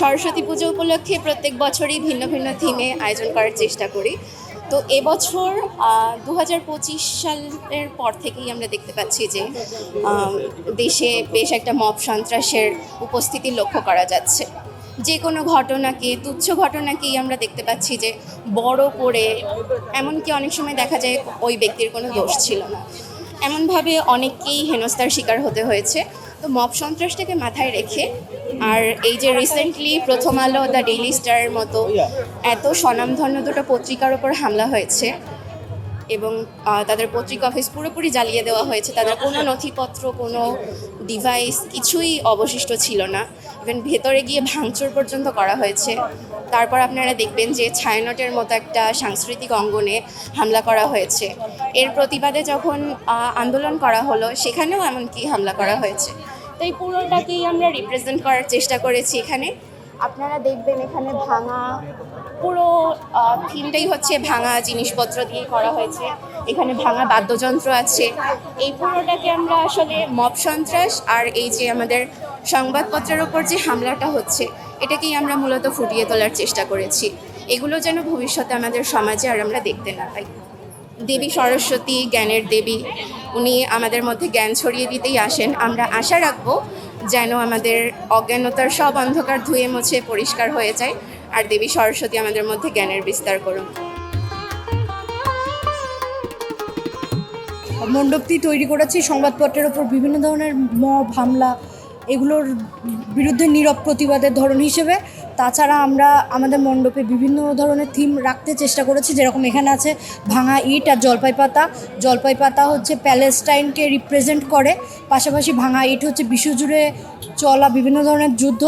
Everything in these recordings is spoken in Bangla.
সরস্বতী পুজো উপলক্ষে প্রত্যেক বছরই ভিন্ন ভিন্ন থিমে আয়োজন করার চেষ্টা করি। তো এবছর 2025 সালের পর থেকেই আমরা দেখতে পাচ্ছি যে দেশে বেশ একটা মব সন্ত্রাসের উপস্থিতি লক্ষ্য করা যাচ্ছে। যে কোনো ঘটনাকে, তুচ্ছ ঘটনাকেই আমরা দেখতে পাচ্ছি যে বড় করে, এমনকি অনেক সময় দেখা যায় ওই ব্যক্তির কোনো দোষ ছিল না, এমনভাবে অনেককেই হেনস্থার শিকার হতে হয়েছে। তো মব সন্ত্রাসটাকে মাথায় রেখে, আর এই যে রিসেন্টলি প্রথম আলো, দ্য ডেইলি স্টারের মতো এত স্বনামধন্য দুটো পত্রিকার ওপর হামলা হয়েছে এবং তাদের পত্রিকা অফিস পুরোপুরি জ্বালিয়ে দেওয়া হয়েছে, তাদের কোনো নথিপত্র, কোনো ডিভাইস কিছুই অবশিষ্ট ছিল না, ইভেন ভেতরে গিয়ে ভাঙচুর পর্যন্ত করা হয়েছে। তারপর আপনারা দেখবেন যে ছায়ানটের মতো একটা সাংস্কৃতিক অঙ্গনে হামলা করা হয়েছে। এর প্রতিবাদে যখন আন্দোলন করা হলো, সেখানেও এমনকি হামলা করা হয়েছে। তো এই পুরোটাকেই আমরা রিপ্রেজেন্ট করার চেষ্টা করেছি এখানে। আপনারা দেখবেন এখানে ভাঙা, পুরো থিমটাই হচ্ছে ভাঙা জিনিসপত্র দিয়ে করা হয়েছে। এখানে ভাঙা বাদ্যযন্ত্র আছে। এই পুরোটাকে আমরা আসলে মব সন্ত্রাস আর এই যে আমাদের সংবাদপত্রের ওপর যে হামলাটা হচ্ছে, এটাকেই আমরা মূলত ফুটিয়ে তোলার চেষ্টা করেছি। এগুলো যেন ভবিষ্যতে আমাদের সমাজে আর আমরা দেখতে না পাই। দেবী সরস্বতী জ্ঞানের দেবী, উনি আমাদের মধ্যে জ্ঞান ছড়িয়ে দিতেই আসেন। আমরা আশা রাখবো যেন আমাদের অজ্ঞানতার সব অন্ধকার ধুয়ে মুছে পরিষ্কার হয়ে যায়, আর দেবী সরস্বতী আমাদের মধ্যে জ্ঞানের বিস্তার করুন। মণ্ডপটি তৈরি করেছি সংবাদপত্রের ওপর বিভিন্ন ধরনের মব হামলা, এগুলোর বিরুদ্ধে নীরব প্রতিবাদের ধরন হিসেবে। তাছাড়া আমরা আমাদের মণ্ডপে বিভিন্ন ধরনের থিম রাখতে চেষ্টা করেছি, যেরকম এখানে আছে ভাঙা ইট আর জলপাই পাতা। জলপাই পাতা হচ্ছে প্যালেস্টাইনকে রিপ্রেজেন্ট করে, পাশাপাশি ভাঙা ইট হচ্ছে বিশ্বজুড়ে চলা বিভিন্ন ধরনের যুদ্ধ।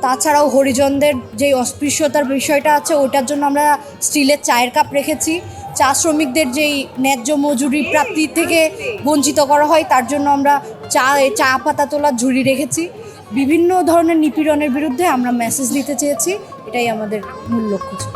তাছাড়াও হরিজনদের যে অস্পৃশ্যতার বিষয়টা আছে, ওইটার জন্য আমরা স্টিলের চায়ের কাপ রেখেছি। চা শ্রমিকদের যেই ন্যায্য মজুরি প্রাপ্তি থেকে বঞ্চিত করা হয়, তার জন্য আমরা চা পাতা তোলার ঝুড়ি রেখেছি। বিভিন্ন ধরনের নিপীড়নের বিরুদ্ধে আমরা মেসেজ দিতে চেয়েছি, এটাই আমাদের মূল লক্ষ্য ছিল।